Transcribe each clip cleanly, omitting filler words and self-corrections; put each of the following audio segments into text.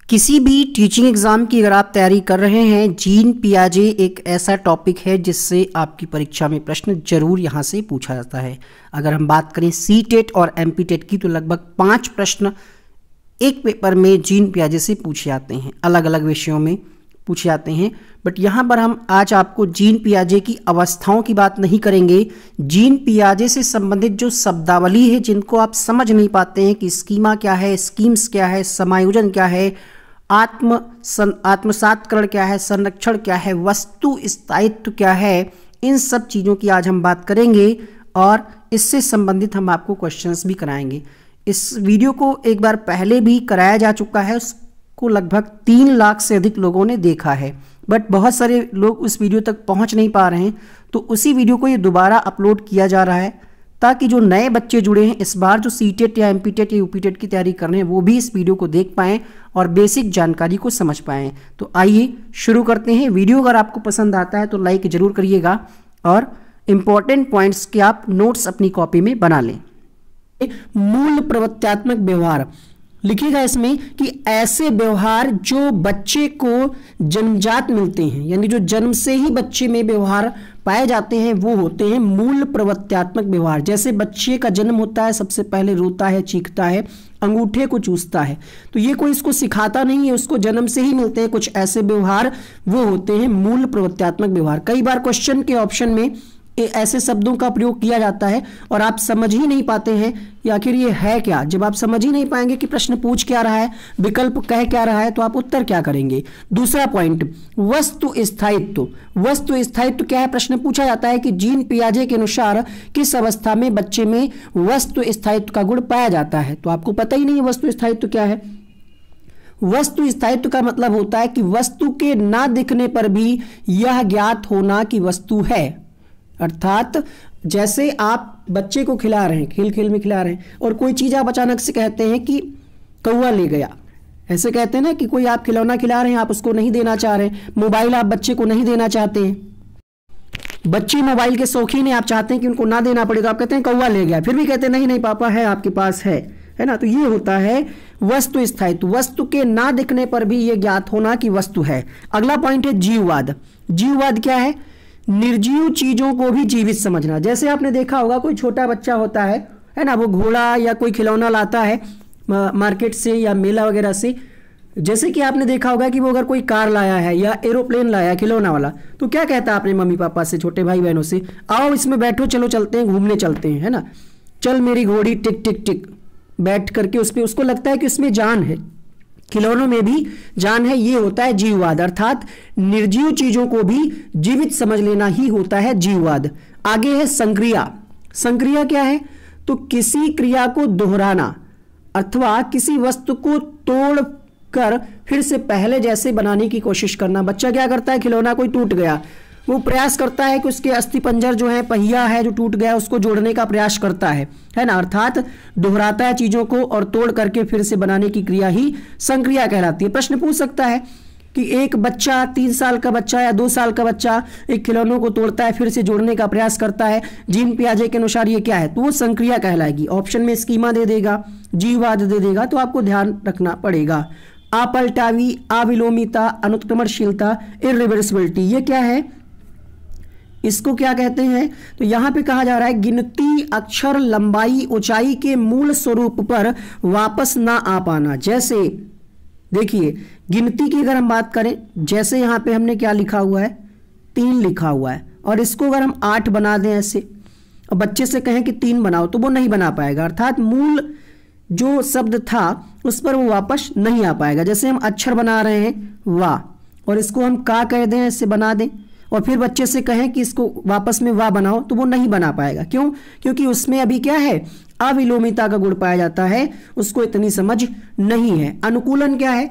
किसी भी teaching exam की अगर आप तैयारी कर रहे हैं, जीन पियाजे एक ऐसा टॉपिक है जिससे आपकी परीक्षा में प्रश्न जरूर यहाँ से पूछा जाता है। अगर हम बात करें सीटेट और एमपीटेट की तो लगभग 5 प्रश्न एक पेपर में जीन पियाजे से पूछे जाते हैं, अलग अलग विषयों में पूछे जाते हैं। बट यहाँ पर हम आज आपको जीन पियाजे की अवस्थाओं की बात नहीं करेंगे। जीन पियाजे से संबंधित जो शब्दावली है जिनको आप समझ नहीं पाते हैं कि स्कीमा क्या है, स्कीम्स क्या है, समायोजन क्या है, आत्मसात्करण क्या है, संरक्षण क्या है, वस्तु स्थायित्व क्या है, इन सब चीज़ों की आज हम बात करेंगे और इससे संबंधित हम आपको क्वेश्चंस भी कराएंगे। इस वीडियो को एक बार पहले भी कराया जा चुका है, उसको लगभग 3 लाख से अधिक लोगों ने देखा है, बट बहुत सारे लोग उस वीडियो तक पहुंच नहीं पा रहे हैं, तो उसी वीडियो को ये दोबारा अपलोड किया जा रहा है ताकि जो नए बच्चे जुड़े हैं इस बार जो सीटेट या एमपीटेट या यूपीटेट की तैयारी कर रहे हैं वो भी इस वीडियो को देख पाएँ और बेसिक जानकारी को समझ पाएँ। तो आइए शुरू करते हैं। वीडियो अगर आपको पसंद आता है तो लाइक ज़रूर करिएगा और इम्पॉर्टेंट पॉइंट्स के आप नोट्स अपनी कॉपी में बना लें। मूल प्रवृत्त्यात्मक व्यवहार लिखिएगा इसमें कि ऐसे व्यवहार जो बच्चे को जन्मजात मिलते हैं, यानी जो जन्म से ही बच्चे में व्यवहार पाए जाते हैं वो होते हैं मूल प्रवृत्त्यात्मक व्यवहार। जैसे बच्चे का जन्म होता है, सबसे पहले रोता है, चीखता है, अंगूठे को चूसता है, तो ये कोई इसको सिखाता नहीं है, उसको जन्म से ही मिलते हैं कुछ ऐसे व्यवहार, वो होते हैं मूल प्रवृत्त्यात्मक व्यवहार। कई बार क्वेश्चन के ऑप्शन में ऐसे शब्दों का प्रयोग किया जाता है और आप समझ ही नहीं पाते हैं कि आखिर ये है क्या। जब आप समझ ही नहीं पाएंगे कि प्रश्न पूछ क्या रहा है, विकल्प कह क्या रहा है, तो आप उत्तर क्या करेंगे। दूसरा पॉइंट, वस्तु स्थायित्व। वस्तु स्थायित्व क्या है, प्रश्न पूछा जाता है कि जीन पियाजे के अनुसार किस अवस्था में बच्चे में वस्तु स्थायित्व का गुण पाया जाता है, तो आपको पता ही नहीं है वस्तु स्थायित्व क्या है। वस्तु स्थायित्व का मतलब होता है कि वस्तु के ना दिखने पर भी यह ज्ञात होना कि वस्तु है। अर्थात जैसे आप बच्चे को खिला रहे हैं, खेल खेल में खिला रहे हैं और कोई चीज़ आप अचानक से कहते हैं कि कौवा ले गया, ऐसे कहते हैं ना कि कोई आप खिलौना खिला रहे हैं, आप उसको नहीं देना चाह रहे हैं, मोबाइल आप बच्चे को नहीं देना चाहते हैं, बच्चे मोबाइल के शौकीन हैं, आप चाहते हैं कि उनको ना देना पड़ेगा, आप कहते हैं कौवा ले गया, फिर भी कहते हैं नहीं नहीं पापा है, आपके पास है ना। तो ये होता है वस्तु स्थायित्व, वस्तु के ना दिखने पर भी ये ज्ञात होना कि वस्तु है। अगला पॉइंट है जीववाद। जीववाद क्या है, निर्जीव चीजों को भी जीवित समझना। जैसे आपने देखा होगा कोई छोटा बच्चा होता है ना, वो घोड़ा या कोई खिलौना लाता है मार्केट से या मेला वगैरह से, जैसे कि आपने देखा होगा कि वो अगर कोई कार लाया है या एरोप्लेन लाया है खिलौना वाला, तो क्या कहता है अपने मम्मी पापा से, छोटे भाई बहनों से, आओ इसमें बैठो, चलो चलते हैं, घूमने चलते हैं, है ना, चल मेरी घोड़ी टिक टिक टिक, बैठ करके उस पर उसको लगता है कि उसमें जान है, खिलौनों में भी जान है। ये होता है जीववाद, अर्थात निर्जीव चीजों को भी जीवित समझ लेना ही होता है जीववाद। आगे है संक्रिया। संक्रिया क्या है, तो किसी क्रिया को दोहराना अथवा किसी वस्तु को तोड़कर फिर से पहले जैसे बनाने की कोशिश करना। बच्चा क्या करता है, खिलौना कोई टूट गया, वो प्रयास करता है कि उसके अस्थिपंजर जो है, पहिया है जो टूट गया, उसको जोड़ने का प्रयास करता है ना, अर्थात दोहराता है चीजों को और तोड़ करके फिर से बनाने की क्रिया ही संक्रिया कहलाती है। प्रश्न पूछ सकता है कि एक बच्चा, 3 साल का बच्चा या 2 साल का बच्चा एक खिलौनों को तोड़ता है, फिर से जोड़ने का प्रयास करता है, जीन पियाजे के अनुसार ये क्या है, तो वो संक्रिया कहलाएगी। ऑप्शन में स्कीमा दे देगा, जीववाद दे देगा, तो आपको ध्यान रखना पड़ेगा। अपलटावी, अविलोमिता, अनुत्क्रमणशीलता, इरिवर्सिबिलिटी, ये क्या है, इसको क्या कहते हैं, तो यहां पे कहा जा रहा है गिनती, अक्षर, लंबाई, ऊंचाई के मूल स्वरूप पर वापस ना आ पाना। जैसे देखिए गिनती की अगर हम बात करें, जैसे यहां पे हमने क्या लिखा हुआ है, 3 लिखा हुआ है, और इसको अगर हम 8 बना दें ऐसे, और बच्चे से कहें कि 3 बनाओ, तो वो नहीं बना पाएगा, अर्थात मूल जो शब्द था उस पर वो वापस नहीं आ पाएगा। जैसे हम अक्षर बना रहे हैं वाह, और इसको हम का कह दें, ऐसे बना दें, और फिर बच्चे से कहें कि इसको वापस में वाह बनाओ, तो वो नहीं बना पाएगा। क्यों, क्योंकि उसमें अभी क्या है, अविलोमिता का गुण पाया जाता है, उसको इतनी समझ नहीं है। अनुकूलन क्या है,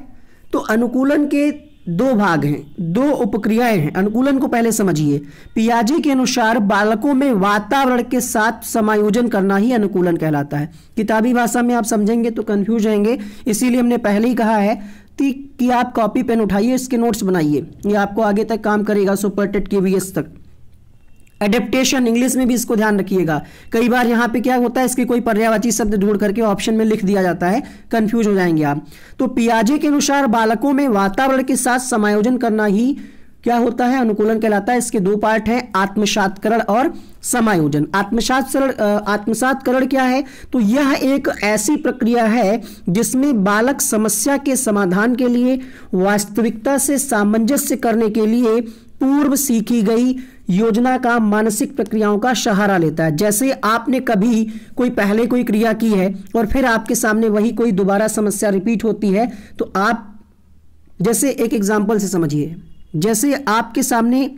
तो अनुकूलन के 2 भाग हैं, 2 उपक्रियाएं हैं। अनुकूलन को पहले समझिए। पियाजे के अनुसार बालकों में वातावरण के साथ समायोजन करना ही अनुकूलन कहलाता है। किताबी भाषा में आप समझेंगे तो कंफ्यूज रहेंगे, इसीलिए हमने पहले ही कहा है कि आप कॉपी पेन उठाइए, इसके नोट्स बनाइए, ये आपको आगे तक काम करेगा, सुपर टेट KVS तक। एडेप्टेशन, इंग्लिश में भी इसको ध्यान रखिएगा। कई बार यहाँ पे क्या होता है, इसके कोई पर्यायवाची शब्द ढूंढ करके ऑप्शन में लिख दिया जाता है, कंफ्यूज हो जाएंगे आप। तो पियाजे के अनुसार बालकों में वातावरण के साथ समायोजन करना ही क्या होता है, अनुकूलन कहलाता है। इसके दो पार्ट हैं, आत्मसात्करण और समायोजन। आत्मसात्करण क्या है, तो यह एक ऐसी प्रक्रिया है जिसमें बालक समस्या के समाधान के लिए वास्तविकता से सामंजस्य करने के लिए पूर्व सीखी गई योजना का मानसिक प्रक्रियाओं का सहारा लेता है। जैसे आपने कभी कोई पहले कोई क्रिया की है और फिर आपके सामने वही कोई दोबारा समस्या रिपीट होती है, तो आप जैसे एक एग्जांपल से समझिए, जैसे आपके सामने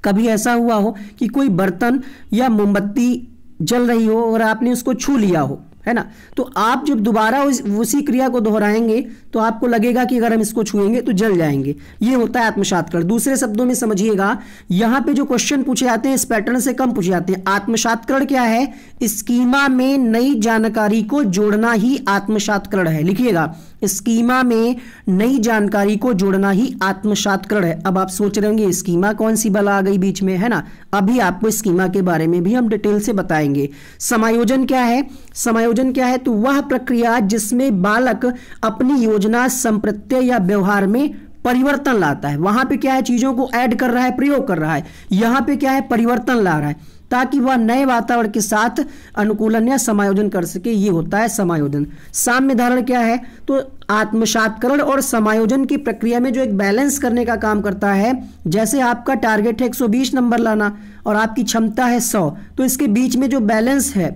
कभी ऐसा हुआ हो कि कोई बर्तन या मोमबत्ती जल रही हो और आपने उसको छू लिया हो, है ना, तो आप जब दोबारा उसी क्रिया को दोहराएंगे तो आपको लगेगा कि अगर हम इसको छुएंगे तो जल जाएंगे। ये होता है आत्मसात्करण। दूसरे शब्दों में समझिएगा, यहां पे जो क्वेश्चन पूछे जाते हैं इस पैटर्न से कम पूछे जाते हैं। आत्मसात्करण क्या है, स्कीमा में नई जानकारी को जोड़ना ही आत्मसात्करण है। लिखिएगा, स्कीमा में नई जानकारी को जोड़ना ही आत्मसात्करण है। अब आप सोच रहे होंगे स्कीमा कौन सी बला आ गई बीच में, है ना, अभी आपको स्कीमा के बारे में भी हम डिटेल से बताएंगे। समायोजन क्या है, समायोजन क्या है, तो वह प्रक्रिया जिसमें बालक अपनी योजना, संप्रत्यय या व्यवहार में परिवर्तन लाता है। वहां पे क्या है, चीजों को ऐड कर रहा है, प्रयोग कर रहा है। यहां पे क्या है, परिवर्तन ला रहा है ताकि वह नए वातावरण के साथ अनुकूलन या समायोजन कर सके। ये होता है समायोजन। साम्य धारण क्या है, तो आत्मसात्करण और समायोजन की प्रक्रिया में जो एक बैलेंस करने का काम करता है। जैसे आपका टारगेट है 120 नंबर लाना और आपकी क्षमता है 100, तो इसके बीच में जो बैलेंस है,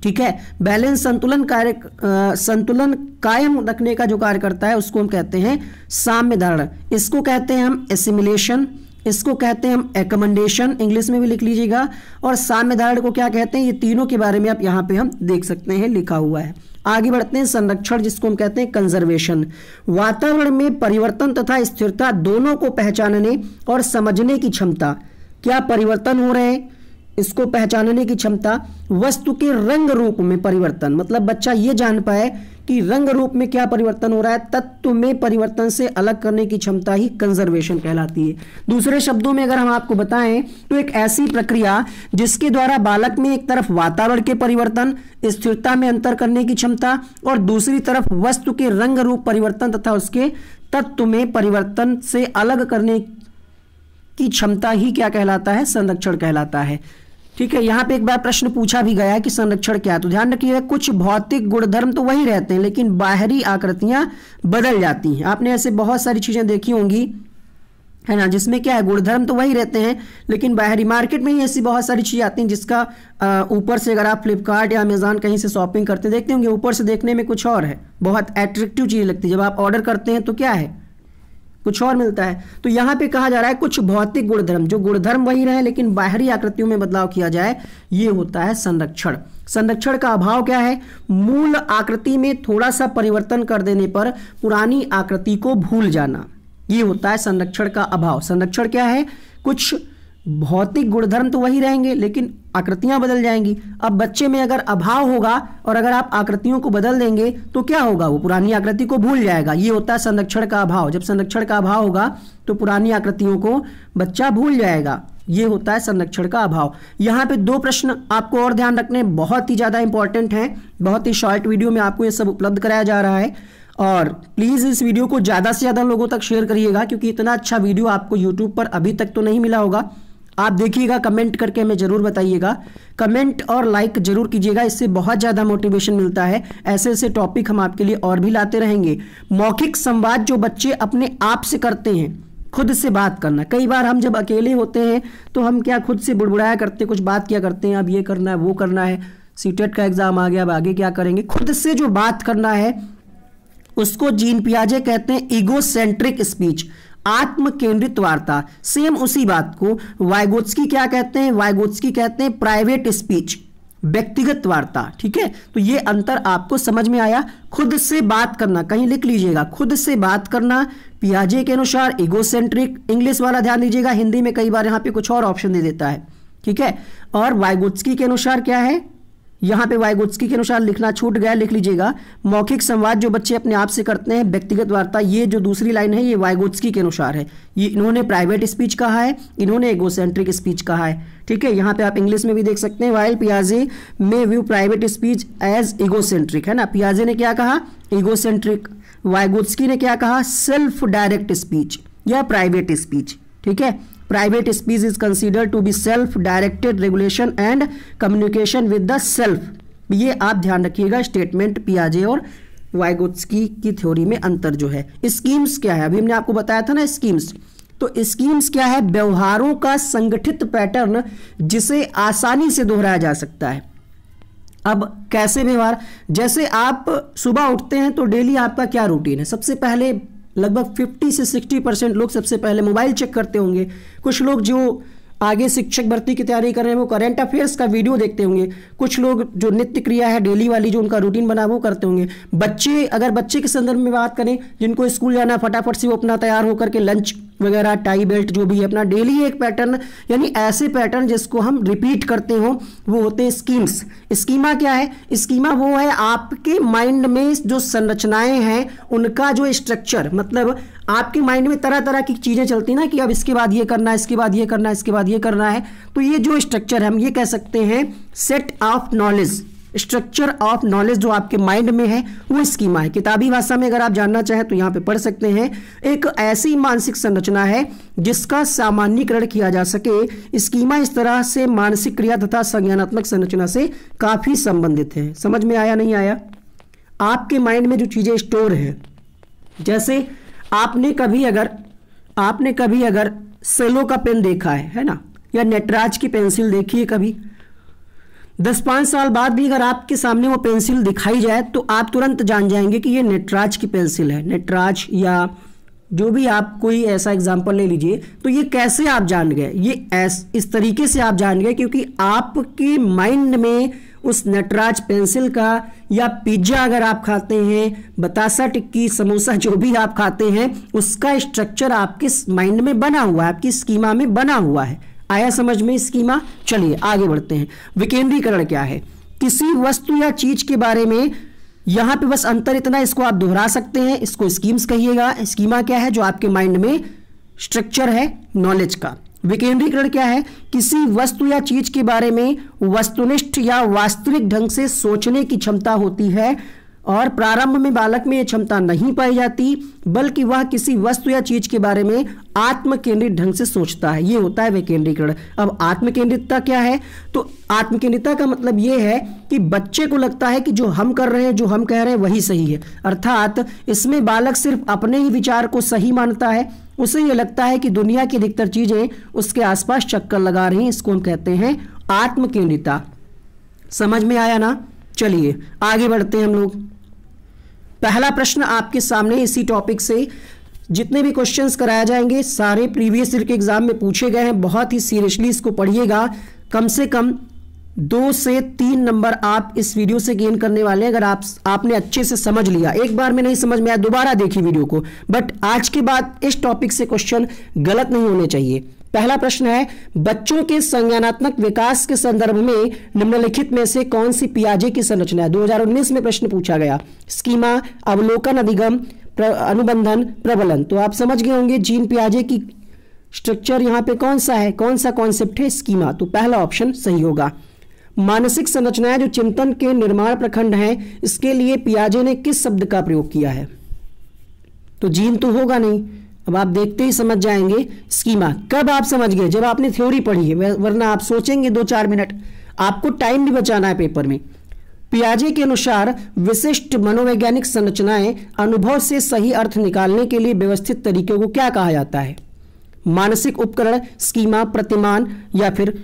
ठीक है, बैलेंस संतुलन कायम रखने का जो कार्य करता है उसको हम कहते हैं साम्य धारण। इसको कहते हैं हम एसिमिलेशन, इसको कहते हैं हम एकमेंडेशन, इंग्लिश में भी लिख लीजिएगा। और साम्य धारण को क्या कहते हैं, ये तीनों के बारे में आप यहाँ पे हम देख सकते हैं, लिखा हुआ है। आगे बढ़ते हैं, संरक्षण जिसको हम कहते हैं कंजर्वेशन। वातावरण में परिवर्तन तथा स्थिरता दोनों को पहचानने और समझने की क्षमता, क्या परिवर्तन हो रहे हैं इसको पहचानने की क्षमता। वस्तु के रंग रूप में परिवर्तन, मतलब बच्चा ये जान पाए कि रंग रूप में क्या परिवर्तन हो रहा है, तत्व में परिवर्तन से अलग करने की क्षमता ही कंजर्वेशन कहलाती है। दूसरे शब्दों में अगर हम आपको बताएं तो एक ऐसी प्रक्रिया जिसके द्वारा बालक में एक तरफ वातावरण के परिवर्तन, स्थिरता में अंतर करने की क्षमता और दूसरी तरफ वस्तु के रंग रूप परिवर्तन तथा उसके तत्व में परिवर्तन से अलग करने की क्षमता ही क्या कहलाता है, संरक्षण कहलाता है। ठीक है, यहाँ पे एक बार प्रश्न पूछा भी गया है कि संरक्षण क्या है, तो ध्यान रखिएगा, कुछ भौतिक गुणधर्म तो वही रहते हैं लेकिन बाहरी आकृतियां बदल जाती हैं। आपने ऐसे बहुत सारी चीजें देखी होंगी, है ना, जिसमें क्या है, गुणधर्म तो वही रहते हैं लेकिन बाहरी। मार्केट में ही ऐसी बहुत सारी चीजें आती हैं जिसका ऊपर से अगर आप फ्लिपकार्ट या अमेजॉन कहीं से शॉपिंग करते देखते होंगे, ऊपर से देखने में कुछ और है, बहुत एट्रैक्टिव चीज लगती है, जब आप ऑर्डर करते हैं तो क्या है, कुछ और मिलता है। तो यहाँ पे कहा जा रहा है कुछ भौतिक गुणधर्म, जो गुणधर्म वही रहे लेकिन बाहरी आकृतियों में बदलाव किया जाए, ये होता है संरक्षण। संरक्षण का अभाव क्या है, मूल आकृति में थोड़ा सा परिवर्तन कर देने पर पुरानी आकृति को भूल जाना, ये होता है संरक्षण का अभाव। संरक्षण क्या है, कुछ भौतिक गुणधर्म तो वही रहेंगे लेकिन आकृतियां बदल जाएंगी। अब बच्चे में अगर अभाव होगा और अगर आप आकृतियों को बदल देंगे तो क्या होगा, वो पुरानी आकृति को भूल जाएगा, ये होता है संरक्षण का अभाव। जब संरक्षण का अभाव होगा तो पुरानी आकृतियों को बच्चा भूल जाएगा, ये होता है संरक्षण का अभाव। यहाँ पे दो प्रश्न आपको और ध्यान रखने, बहुत ही ज्यादा इंपॉर्टेंट हैं, बहुत ही शॉर्ट वीडियो में आपको ये सब उपलब्ध कराया जा रहा है। और प्लीज इस वीडियो को ज्यादा से ज्यादा लोगों तक शेयर करिएगा क्योंकि इतना अच्छा वीडियो आपको यूट्यूब पर अभी तक तो नहीं मिला होगा। आप देखिएगा, कमेंट करके हमें जरूर बताइएगा, कमेंट और लाइक जरूर कीजिएगा, इससे बहुत ज़्यादा मोटिवेशन मिलता है। ऐसे ऐसे टॉपिक हम आपके लिए और भी लाते रहेंगे। मौखिक संवाद जो बच्चे अपने आप से करते हैं, खुद से बात करना। कई बार हम जब अकेले होते हैं तो हम क्या खुद से बुड़बुड़ाया करते हैं, कुछ बात किया करते हैं, अब ये करना है वो करना है, सीटेट का एग्जाम आ गया, अब आगे क्या करेंगे। खुद से जो बात करना है उसको जीन पियाजे कहते हैं ईगोसेंट्रिक स्पीच, आत्म केंद्रित वार्ता। सेम उसी बात को वाइगोत्स्की क्या कहते हैं, वाइगोत्स्की कहते हैं प्राइवेट स्पीच, व्यक्तिगत वार्ता। ठीक है, तो ये अंतर आपको समझ में आया। खुद से बात करना, कहीं लिख लीजिएगा, खुद से बात करना पियाजे के अनुसार ईगोसेंट्रिक। इंग्लिश वाला ध्यान दीजिएगा, हिंदी में कई बार यहाँ पे कुछ और ऑप्शन दे देता है। ठीक है, और वाइगोत्स्की के अनुसार क्या है, यहाँ पे वाइगोत्स्की के अनुसार लिखना छूट गया, लिख लीजिएगा। मौखिक संवाद जो बच्चे अपने आप से करते हैं, व्यक्तिगत वार्ता, ये जो दूसरी लाइन है ये वाइगोत्स्की के अनुसार है। ये इन्होंने प्राइवेट स्पीच कहा है, इन्होंने एगोसेंट्रिक स्पीच कहा है। ठीक है, यहाँ पे आप इंग्लिश में भी देख सकते हैं, वाइल पियाजे में view private speech as egocentric, है ना। पियाजे ने क्या कहा, इगोसेंट्रिक। वाइगोत्स्की ने क्या कहा, सेल्फ डायरेक्ट स्पीच या प्राइवेट स्पीच। ठीक है, private speech is considered to be self directed regulation and communication with the self. ये आप ध्यान रखिएगा, स्टेटमेंट पियाजे और वाइगोत्स्की की थ्योरी में अंतर जो है। स्कीम्स क्या है, अभी हमने आपको बताया था ना स्कीम्स। तो स्कीम्स क्या है, व्यवहारों का संगठित पैटर्न जिसे आसानी से दोहराया जा सकता है। अब कैसे व्यवहार, जैसे आप सुबह उठते हैं तो डेली आपका क्या रूटीन है। सबसे पहले लगभग 50 से 60% लोग सबसे पहले मोबाइल चेक करते होंगे। कुछ लोग जो आगे शिक्षक भर्ती की तैयारी कर रहे हैं वो करंट अफेयर्स का वीडियो देखते होंगे। कुछ लोग जो नित्य क्रिया है डेली वाली जो उनका रूटीन बना वो करते होंगे। बच्चे, अगर बच्चे के संदर्भ में बात करें, जिनको स्कूल जाना, फटाफट से वो अपना तैयार होकर के लंच वगैरह, टाई बेल्ट जो भी है, अपना डेली एक पैटर्न, यानी ऐसे पैटर्न जिसको हम रिपीट करते हो वो होते हैं स्कीम्स। स्कीमा क्या है, स्कीमा वो है आपके माइंड में जो संरचनाएं हैं उनका जो स्ट्रक्चर, मतलब आपके माइंड में तरह तरह की चीजें चलती ना कि अब इसके बाद ये करना है, इसके बाद ये करना है, इसके बाद ये करना है। तो ये जो स्ट्रक्चर है हम ये कह सकते हैं set of knowledge, structure of knowledge जो आपके माइंड में है वो स्कीमा है। किताबी भाषा में अगर आप जानना चाहें तो यहाँ पे पढ़ सकते हैं। एक ऐसी मानसिक संरचना है जिसका सामान्यीकरण किया जा सके। स्कीमा इस तरह से मानसिक क्रिया तथा संज्ञानात्मक संरचना से काफी संबंधित है। समझ में आया नहीं आया? आपके माइंड में जो चीजें स्टोर है, जैसे आपने कभी अगर सेलो का पेन देखा है ना, या नटराज की पेंसिल देखी है कभी, 10-5 साल बाद भी अगर आपके सामने वो पेंसिल दिखाई जाए तो आप तुरंत जान जाएंगे कि ये नटराज की पेंसिल है। नटराज या जो भी आप कोई ऐसा एग्जाम्पल ले लीजिए, तो ये कैसे आप जान गए, ये इस तरीके से आप जान गए क्योंकि आपके माइंड में उस नटराज पेंसिल का, या पिज्जा अगर आप खाते हैं, बतासा, टिक्की, समोसा जो भी आप खाते हैं, उसका स्ट्रक्चर आपके माइंड में बना हुआ है, आपकी स्कीमा में बना हुआ है। आया समझ में स्कीमा? चलिए आगे बढ़ते हैं। विकेंद्रीकरण क्या है, किसी वस्तु या चीज के बारे में, यहां पे बस अंतर इतना, इसको आप दोहरा सकते हैं, इसको स्कीम्स कहिएगा। स्कीमा क्या है, जो आपके माइंड में स्ट्रक्चर है नॉलेज का। विकेंद्रीकरण क्या है, किसी वस्तु या चीज के बारे में वस्तुनिष्ठ या वास्तविक ढंग से सोचने की क्षमता होती है, और प्रारंभ में बालक में यह क्षमता नहीं पाई जाती, बल्कि वह किसी वस्तु या चीज के बारे में आत्मकेंद्रित ढंग से सोचता है। यह होता है विकेंद्रीकरण। अब आत्मकेंद्रितता क्या है, तो आत्मकेंद्रितता का मतलब यह है कि बच्चे को लगता है कि जो हम कर रहे हैं, जो हम कह रहे हैं वही सही है। अर्थात इसमें बालक सिर्फ अपने ही विचार को सही मानता है। उसे यह लगता है कि दुनिया की अधिकतर चीजें उसके आसपास चक्कर लगा रही हैं। इसको हम कहते हैं आत्मकेंद्रितता। समझ में आया ना? चलिए आगे बढ़ते हैं हम लोग। पहला प्रश्न आपके सामने इसी टॉपिक से जितने भी क्वेश्चंस कराए जाएंगे सारे प्रीवियस ईयर के एग्जाम में पूछे गए हैं। बहुत ही सीरियसली इसको पढ़िएगा। कम से कम 2 से 3 नंबर आप इस वीडियो से गेन करने वाले हैं अगर आपने अच्छे से समझ लिया। एक बार में नहीं समझ में आया दोबारा देखिए वीडियो को, बट आज के बाद इस टॉपिक से क्वेश्चन गलत नहीं होने चाहिए। पहला प्रश्न है, बच्चों के संज्ञानात्मक विकास के संदर्भ में निम्नलिखित में से कौन सी पियाजे की संरचना है? 2019 में प्रश्न पूछा गया। स्कीमा, अवलोकन, अधिगम, अनुबंधन, प्रबलन। तो आप समझ गए होंगे जीन पियाजे की स्ट्रक्चर यहाँ पे कौन सा है, कौन सा कॉन्सेप्ट है, स्कीमा। तो पहला ऑप्शन सही होगा। मानसिक संरचनाएं जो चिंतन के निर्माण प्रखंड हैं, इसके लिए पियाजे ने किस शब्द का प्रयोग किया है? तो जीन तो होगा नहीं, अब आप देखते ही समझ जाएंगे। स्कीमा कब आप समझ गए? जब आपने थ्योरी पढ़ी है, वरना आप सोचेंगे 2-4 मिनट, आपको टाइम भी बचाना है पेपर में। पियाजे के अनुसार विशिष्ट मनोवैज्ञानिक संरचनाएं अनुभव से सही अर्थ निकालने के लिए व्यवस्थित तरीकों को क्या कहा जाता है? मानसिक उपकरण, स्कीमा, प्रतिमान, या फिर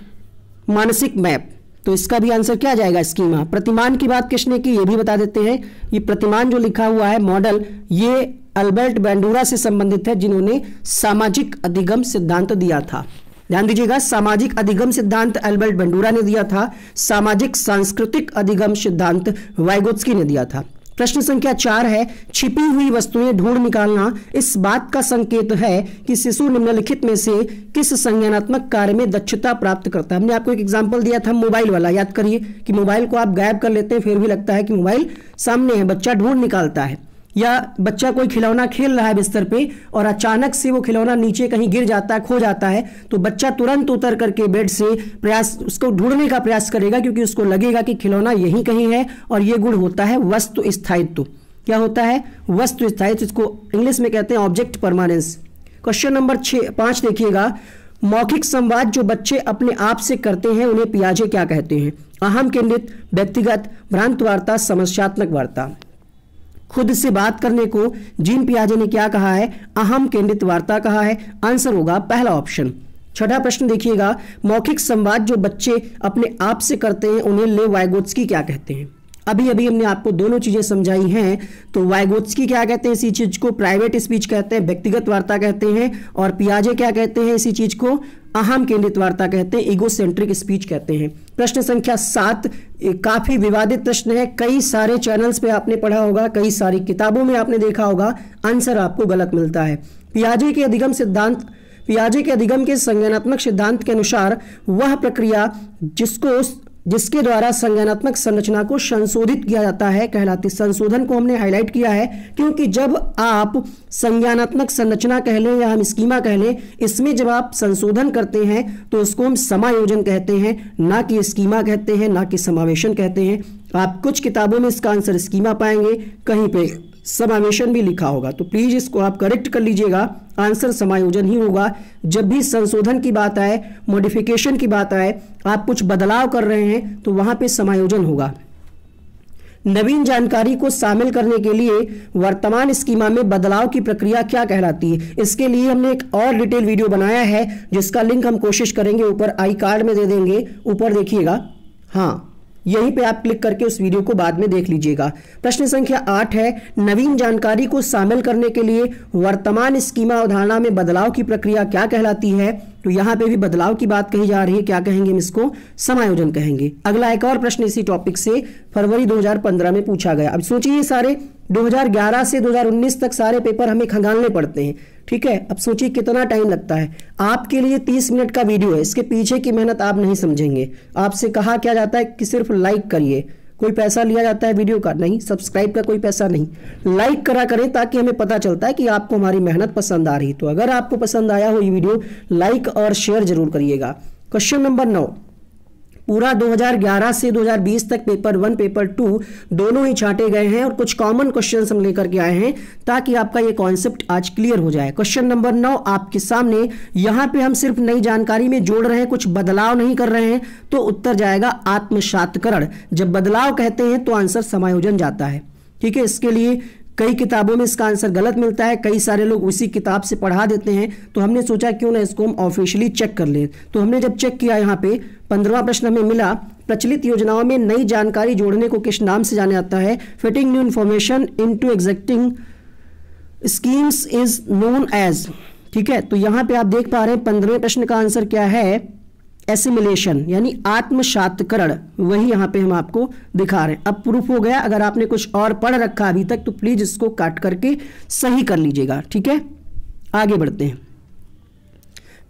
मानसिक मैप। तो इसका भी आंसर क्या जाएगा? स्कीमा। प्रतिमान की बात किसने की ये भी बता देते हैं। ये प्रतिमान जो लिखा हुआ है मॉडल, ये अल्बर्ट बैंडूरा से संबंधित है, जिन्होंने सामाजिक अधिगम सिद्धांत दिया था। ध्यान दीजिएगा, सामाजिक अधिगम सिद्धांत अल्बर्ट बैंडूरा ने दिया था, सामाजिक सांस्कृतिक अधिगम सिद्धांत वाइगोत्स्की ने दिया था। प्रश्न संख्या 4 है, छिपी हुई वस्तुएं ढूंढ निकालना इस बात का संकेत है कि शिशु निम्नलिखित में से किस संज्ञानात्मक कार्य में दक्षता प्राप्त करता है। हमने आपको एक एग्जांपल दिया था मोबाइल वाला, याद करिए कि मोबाइल को आप गायब कर लेते हैं फिर भी लगता है कि मोबाइल सामने है, बच्चा ढूंढ निकालता है। या बच्चा कोई खिलौना खेल रहा है बिस्तर पे और अचानक से वो खिलौना नीचे कहीं गिर जाता है, खो जाता है, तो बच्चा तुरंत उतर करके बेड से उसको ढूंढने का प्रयास करेगा, क्योंकि उसको लगेगा कि खिलौना यहीं कहीं है। और ये गुण होता है वस्तु स्थायित्व। क्या होता है? वस्तु स्थायित्व। इसको इंग्लिश में कहते हैं ऑब्जेक्ट परमानेंस। क्वेश्चन नंबर 5 देखिएगा, मौखिक संवाद जो बच्चे अपने आप से करते हैं उन्हें पियाजे क्या कहते हैं? अहम केंद्रित, व्यक्तिगत, भ्रांत वार्ता, समस्यात्मक वार्ता। खुद से बात करने को जीन पियाजे ने क्या कहा है? अहम केंद्रित वार्ता कहा है। आंसर होगा पहला ऑप्शन। छठा प्रश्न देखिएगा, मौखिक संवाद जो बच्चे अपने आप से करते हैं उन्हें ले वाइगोत्स्की क्या कहते हैं? अभी अभी हमने आपको दोनों चीजें समझाई हैं। तो वाइगोत्स्की क्या कहते हैं? इसी चीज को प्राइवेट स्पीच कहते हैं, व्यक्तिगत वार्ता कहते हैं। और पियाजे क्या कहते हैं? इसी चीज को अहम केंद्रित वार्ता कहते हैं, ईगोसेंट्रिक स्पीच कहते हैं। प्रश्न संख्या 7 काफी विवादित प्रश्न है, कई सारे चैनल्स पे आपने पढ़ा होगा, कई सारी किताबों में आपने देखा होगा, आंसर आपको गलत मिलता है। पियाजे के अधिगम के संज्ञानात्मक सिद्धांत के अनुसार वह प्रक्रिया जिसके द्वारा संज्ञानात्मक संरचना को संशोधित किया जाता है कहलाती। संशोधन को हमने हाईलाइट किया है क्योंकि जब आप संज्ञानात्मक संरचना कह लें या हम स्कीमा कह लें, इसमें जब आप संशोधन करते हैं तो उसको हम समायोजन कहते हैं, ना कि स्कीमा कहते हैं, ना कि समावेशन कहते हैं। आप कुछ किताबों में इसका आंसर स्कीमा पाएंगे, कहीं पे समावेशन भी लिखा होगा, तो प्लीज इसको आप करेक्ट कर लीजिएगा, आंसर समायोजन ही होगा। जब भी संशोधन की बात आए, मॉडिफिकेशन की बात आए, आप कुछ बदलाव कर रहे हैं तो वहां पे समायोजन होगा। नवीन जानकारी को शामिल करने के लिए वर्तमान स्कीमा में बदलाव की प्रक्रिया क्या कहलाती है? इसके लिए हमने एक और डिटेल वीडियो बनाया है जिसका लिंक हम कोशिश करेंगे ऊपर आई कार्ड में दे देंगे, ऊपर देखिएगा। हाँ, यहीं पे आप क्लिक करके उस वीडियो को बाद में देख लीजिएगा। प्रश्न संख्या 8 है, नवीन जानकारी को शामिल करने के लिए वर्तमान स्कीमा अवधारणा में बदलाव की प्रक्रिया क्या कहलाती है? तो यहां पे भी बदलाव की बात कही जा रही है, क्या कहेंगे हम इसको? समायोजन कहेंगे। अगला एक और प्रश्न इसी टॉपिक से फरवरी 2015 में पूछा गया। अब सोचिए सारे 2011 से 2019 तक सारे पेपर हमें खंगालने पड़ते हैं, ठीक है। अब सोचिए कितना टाइम लगता है। आपके लिए 30 मिनट का वीडियो है, इसके पीछे की मेहनत आप नहीं समझेंगे। आपसे कहा क्या जाता है कि सिर्फ लाइक करिए, कोई पैसा लिया जाता है वीडियो का? नहीं। सब्सक्राइब का कोई पैसा नहीं। लाइक करा करें ताकि हमें पता चलता है कि आपको हमारी मेहनत पसंद आ रही। तो अगर आपको पसंद आया हो ये वीडियो, लाइक और शेयर जरूर करिएगा। क्वेश्चन नंबर 9, पूरा 2011 से 2020 तक पेपर 1 पेपर 2 दोनों ही छांटे गए हैं और कुछ कॉमन क्वेश्चंस हम लेकर के आए हैं ताकि आपका ये कॉन्सेप्ट आज क्लियर हो जाए। क्वेश्चन नंबर 9 आपके सामने, यहां पे हम सिर्फ नई जानकारी में जोड़ रहे हैं, कुछ बदलाव नहीं कर रहे हैं, तो उत्तर जाएगा आत्मसातकरण। जब बदलाव कहते हैं तो आंसर समायोजन जाता है, ठीक है। इसके लिए कई किताबों में इसका आंसर गलत मिलता है, कई सारे लोग उसी किताब से पढ़ा देते हैं, तो हमने सोचा क्यों ना इसको हम ऑफिशियली चेक कर लें। तो हमने जब चेक किया, यहाँ पे 15वां प्रश्न हमें मिला, प्रचलित योजनाओं में नई जानकारी जोड़ने को किस नाम से जाना जाता है? Fitting new information into existing schemes is known as, ठीक है। तो यहाँ पे आप देख पा रहे हैं 15वें प्रश्न का आंसर क्या है? एसिमिलेशन, यानी आत्मसातकरण, वही यहां पे हम आपको दिखा रहे हैं। अब प्रूफ हो गया। अगर आपने कुछ और पढ़ रखा अभी तक तो प्लीज इसको काट करके सही कर लीजिएगा, ठीक है। आगे बढ़ते हैं।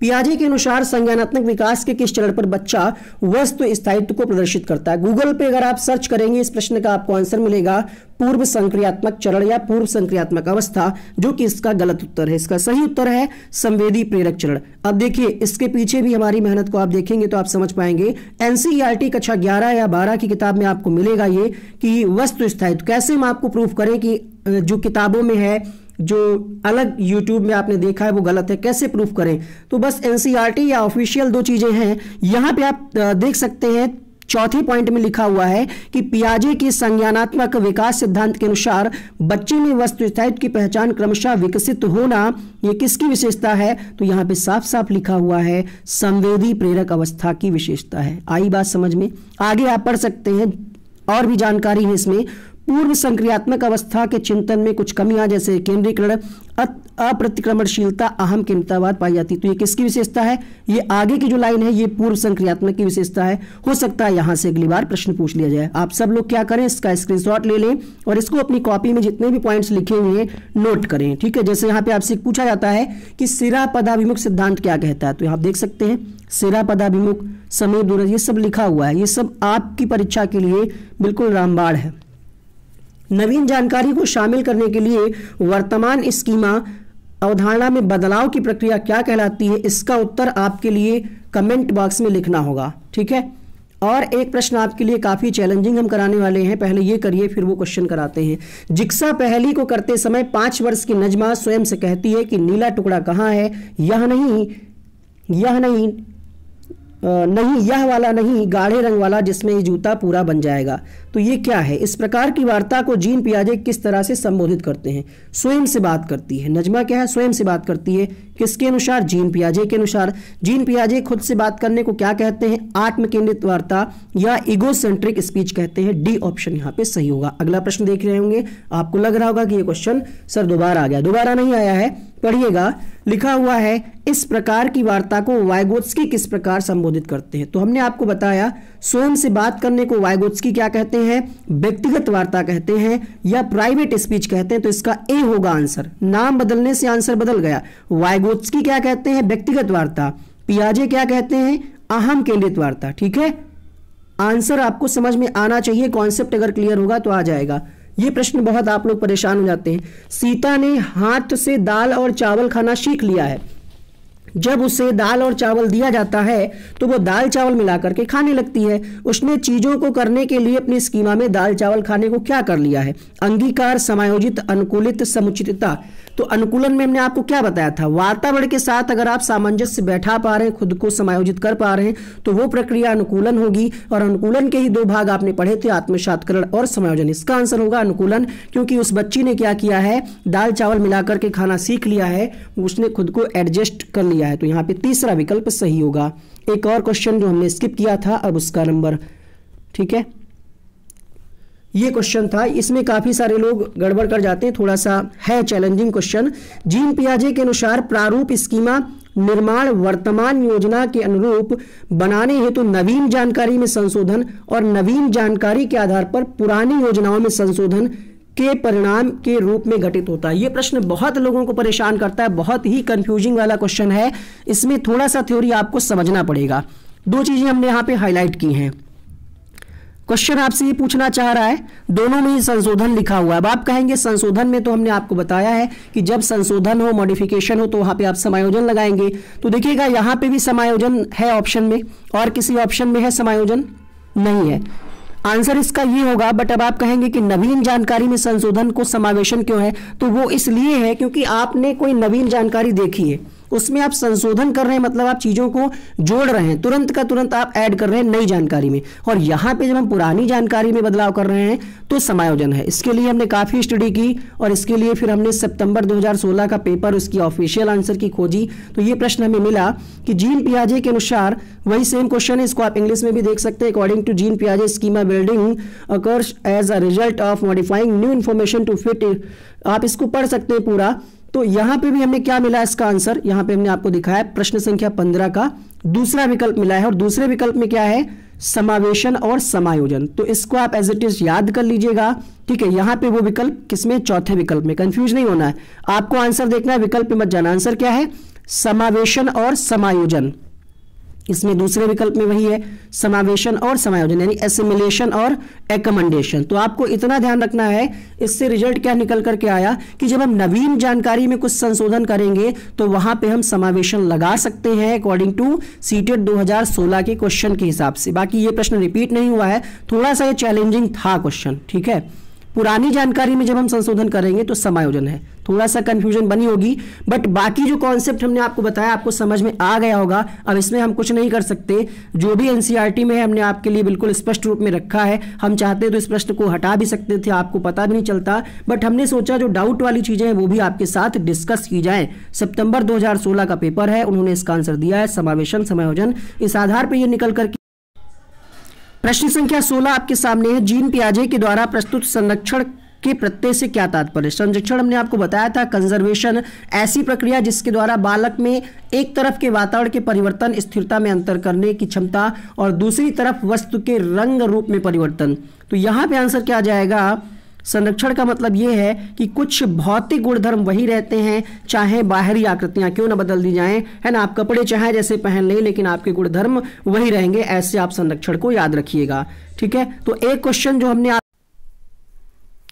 पियाजे के अनुसार संज्ञानात्मक विकास के किस चरण पर बच्चा वस्तु स्थायित्व को प्रदर्शित करता है? गूगल पे अगर आप सर्च करेंगे इस प्रश्न का आपको आंसर मिलेगा पूर्व संक्रियात्मक चरण या पूर्व संक्रियात्मक अवस्था, जो कि इसका गलत उत्तर है। इसका सही उत्तर है संवेदी प्रेरक चरण। अब देखिए इसके पीछे भी हमारी मेहनत को आप देखेंगे तो आप समझ पाएंगे। एनसीईआरटी कक्षा 11 या 12 की किताब में आपको मिलेगा ये कि वस्तु स्थायित्व कैसे हम आपको प्रूफ करें कि जो किताबों में है, जो अलग YouTube में आपने देखा है वो गलत है, कैसे प्रूफ करें? तो बस एनसीईआरटी या ऑफिशियल 2 चीजें हैं। यहां पे आप देख सकते हैं चौथी पॉइंट में लिखा हुआ है कि पियाजे के संज्ञानात्मक विकास सिद्धांत के अनुसार बच्चे में वस्तु स्थायित्व की पहचान क्रमशः विकसित होना, ये किसकी विशेषता है? तो यहाँ पे साफ साफ लिखा हुआ है संवेदी प्रेरक अवस्था की विशेषता है। आई बात समझ में? आगे आप पढ़ सकते हैं, और भी जानकारी है इसमें। पूर्व संक्रियात्मक अवस्था के चिंतन में कुछ कमियां जैसे केंद्रीकरण, अप्रतिक्रमणशीलता, अहम केंद्रितावाद पाई जाती। तो ये किसकी विशेषता है? ये आगे की जो लाइन है ये पूर्व संक्रियात्मक की विशेषता है। हो सकता है यहां से अगली बार प्रश्न पूछ लिया जाए। आप सब लोग क्या करें, इसका स्क्रीनशॉट ले लें और इसको अपनी कॉपी में जितने भी पॉइंट्स लिखे हुए हैं नोट करें, ठीक है। जैसे यहाँ पे आपसे पूछा जाता है कि सिरा पदाभिमुख सिद्धांत क्या कहता है, तो आप देख सकते हैं सिरा पदाभिमुख, समीप दूरस्थ, ये सब लिखा हुआ है। ये सब आपकी परीक्षा के लिए बिल्कुल रामबाण है। नवीन जानकारी को शामिल करने के लिए वर्तमान स्कीमा अवधारणा में बदलाव की प्रक्रिया क्या कहलाती है? इसका उत्तर आपके लिए कमेंट बॉक्स में लिखना होगा, ठीक है। और एक प्रश्न आपके लिए काफी चैलेंजिंग हम कराने वाले हैं, पहले ये करिए फिर वो क्वेश्चन कराते हैं। जिक्सा पहेली को करते समय 5 वर्ष की नजमा स्वयं से कहती है कि नीला टुकड़ा कहाँ है? यह नहीं, यह वाला नहीं, गाढ़े रंग वाला जिसमें ये जूता पूरा बन जाएगा। तो ये क्या है? इस प्रकार की वार्ता को जीन पियाजे किस तरह से संबोधित करते हैं? स्वयं से बात करती है। नजमा क्या है? स्वयं से बात करती है। किसके अनुसार? जीन पियाजे के अनुसार। जीन पियाजे खुद से बात करने को क्या कहते हैं? आत्म केंद्रित वार्ता या इगोसेंट्रिक स्पीच कहते हैं। डी ऑप्शन यहाँ पे सही होगा। अगला प्रश्न देख रहे होंगे, आपको लग रहा होगा कि ये क्वेश्चन सर दोबारा आ गया। दोबारा नहीं आया है, पढ़िएगा। लिखा हुआ है इस प्रकार की वार्ता को वाइगोत्स्की किस प्रकार संबोधित करते हैं? तो हमने आपको बताया स्वयं से बात करने को वाइगोत्स्की क्या कहते हैं? व्यक्तिगत वार्ता कहते हैं या प्राइवेट स्पीच कहते हैं। तो इसका ए होगा आंसर। नाम बदलने से आंसर बदल गया। वाइगोत्स्की क्या कहते हैं? व्यक्तिगत वार्ता। पियाजे क्या कहते हैं? अहम केंद्रित वार्ता, ठीक है। आंसर आपको समझ में आना चाहिए, कॉन्सेप्ट अगर क्लियर होगा तो आ जाएगा। ये प्रश्न बहुत आप लोग परेशान हो जाते हैं। सीता ने हाथ से दाल और चावल खाना सीख लिया है। जब उसे दाल और चावल दिया जाता है तो वो दाल चावल मिलाकर के खाने लगती है। उसने चीजों को करने के लिए अपनी स्कीमा में दाल चावल खाने को क्या कर लिया है? अंगीकार, समायोजित, अनुकूलित, समुचितता। तो अनुकूलन में हमने आपको क्या बताया था? वातावरण के साथ अगर आप सामंजस्य बैठा पा रहे हैं, खुद को समायोजित कर पा रहे हैं, तो वो प्रक्रिया अनुकूलन होगी। और अनुकूलन के ही 2 भाग आपने पढ़े थे, आत्मसात्करण और समायोजन। इसका आंसर होगा अनुकूलन, क्योंकि उस बच्ची ने क्या किया है? दाल चावल मिलाकर के खाना सीख लिया है, उसने खुद को एडजस्ट कर लिया है। तो यहाँ पे तीसरा विकल्प सही होगा। एक और क्वेश्चन जो हमने स्किप किया था, अब उसका नंबर, ठीक है, ये क्वेश्चन था। इसमें काफी सारे लोग गड़बड़ कर जाते हैं, थोड़ा सा है चैलेंजिंग क्वेश्चन। जीन पियाजे के अनुसार प्रारूप स्कीमा निर्माण वर्तमान योजना के अनुरूप बनाने हेतु नवीन जानकारी में संशोधन और नवीन जानकारी के आधार पर पुरानी योजनाओं में संशोधन के परिणाम के रूप में घटित होता है। यह प्रश्न बहुत लोगों को परेशान करता है, बहुत ही कंफ्यूजिंग वाला क्वेश्चन है। इसमें थोड़ा सा थ्योरी आपको समझना पड़ेगा। 2 चीजें हमने यहाँ पे हाईलाइट की हैं। क्वेश्चन आपसे ये पूछना चाह रहा है, दोनों में ही संशोधन लिखा हुआ है। अब आप कहेंगे संशोधन में तो हमने आपको बताया है कि जब संशोधन हो, मॉडिफिकेशन हो, तो वहां पे आप समायोजन लगाएंगे। तो देखिएगा यहाँ पे भी समायोजन है ऑप्शन में, और किसी ऑप्शन में है समायोजन? नहीं है। आंसर इसका ये होगा। बट अब आप कहेंगे कि नवीन जानकारी में संशोधन को समावेशन क्यों है? तो वो इसलिए है क्योंकि आपने कोई नवीन जानकारी देखी है, उसमें आप संशोधन कर रहे हैं, मतलब आप चीजों को जोड़ रहे हैं, तुरंत का तुरंत आप ऐड कर रहे हैं नई जानकारी में। और यहां पे जब हम पुरानी जानकारी में बदलाव कर रहे हैं तो समायोजन है। इसके लिए हमने काफी स्टडी की और इसके लिए फिर हमने सितंबर 2016 का पेपर, उसकी ऑफिशियल आंसर की खोजी। तो ये प्रश्न हमें मिला कि जीन पियाजे के अनुसार, वही सेम क्वेश्चन है, इसको आप इंग्लिश में भी देख सकते हैं। अकॉर्डिंग टू जीन पियाजे schema building occurs as a result of modifying new information to fit. आप इसको पढ़ सकते हैं पूरा। तो यहां पे भी हमने क्या मिला इसका आंसर, यहां पे हमने आपको दिखाया प्रश्न संख्या 15 का दूसरा विकल्प मिला है। और दूसरे विकल्प में क्या है? समावेशन और समायोजन। तो इसको आप एज इट इज याद कर लीजिएगा, ठीक है। यहां पे वो विकल्प किसमें? चौथे विकल्प में। कंफ्यूज नहीं होना है, आपको आंसर देखना है, विकल्प पे मत जाना। आंसर क्या है? समावेशन और समायोजन। इसमें दूसरे विकल्प में वही है, समावेशन और समायोजन, यानी एसिमिलेशन और एकमेंडेशन। तो आपको इतना ध्यान रखना है। इससे रिजल्ट क्या निकल करके आया कि जब हम नवीन जानकारी में कुछ संशोधन करेंगे तो वहां पे हम समावेशन लगा सकते हैं, अकॉर्डिंग टू सीटेट 2016 के क्वेश्चन के हिसाब से। बाकी ये प्रश्न रिपीट नहीं हुआ है, थोड़ा सा ये चैलेंजिंग था क्वेश्चन, ठीक है। पुरानी जानकारी में जब हम संशोधन करेंगे तो समायोजन है, थोड़ा सा कंफ्यूजन बनी होगी। बट बाकी जो कॉन्सेप्ट हमने आपको बताया आपको समझ में आ गया होगा। अब इसमें हम कुछ नहीं कर सकते, जो भी एनसीईआरटी में है हमने आपके लिए बिल्कुल स्पष्ट रूप में रखा है। हम चाहते तो इस प्रश्न को हटा भी सकते थे, आपको पता भी नहीं चलता। बट हमने सोचा जो डाउट वाली चीजें हैं वो भी आपके साथ डिस्कस की जाए। सितंबर 2016 का पेपर है, उन्होंने इसका आंसर दिया है समावेशन समायोजन। इस आधार पर यह निकल कर प्रश्न संख्या 16 आपके सामने है। जीन पियाजे के द्वारा प्रस्तुत संरक्षण के प्रत्यय से क्या तात्पर्य। संरक्षण हमने आपको बताया था, कंजर्वेशन ऐसी प्रक्रिया जिसके द्वारा बालक में एक तरफ के वातावरण के परिवर्तन, स्थिरता में अंतर करने की क्षमता और दूसरी तरफ वस्तु के रंग रूप में परिवर्तन। तो यहाँ पे आंसर क्या आ जाएगा, संरक्षण का मतलब ये है कि कुछ भौतिक गुणधर्म वही रहते हैं, चाहे बाहरी आकृतियां क्यों ना बदल दी जाएं, है ना। आप कपड़े चाहे जैसे पहन लें लेकिन आपके गुणधर्म वही रहेंगे। ऐसे आप संरक्षण को याद रखिएगा, ठीक है। तो एक क्वेश्चन जो हमने,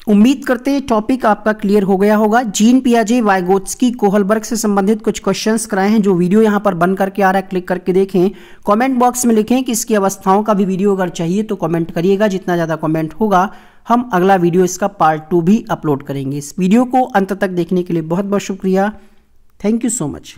उम्मीद करते हैं टॉपिक आपका क्लियर हो गया होगा। जीन पियाजे, वाइगोत्स्की, कोहलबर्ग से संबंधित कुछ क्वेश्चंस कराए हैं जो वीडियो यहां पर बन करके आ रहा है, क्लिक करके देखें। कमेंट बॉक्स में लिखें कि इसकी अवस्थाओं का भी वीडियो अगर चाहिए तो कमेंट करिएगा। जितना ज़्यादा कमेंट होगा हम अगला वीडियो इसका पार्ट 2 भी अपलोड करेंगे। इस वीडियो को अंत तक देखने के लिए बहुत बहुत शुक्रिया। Thank you so much.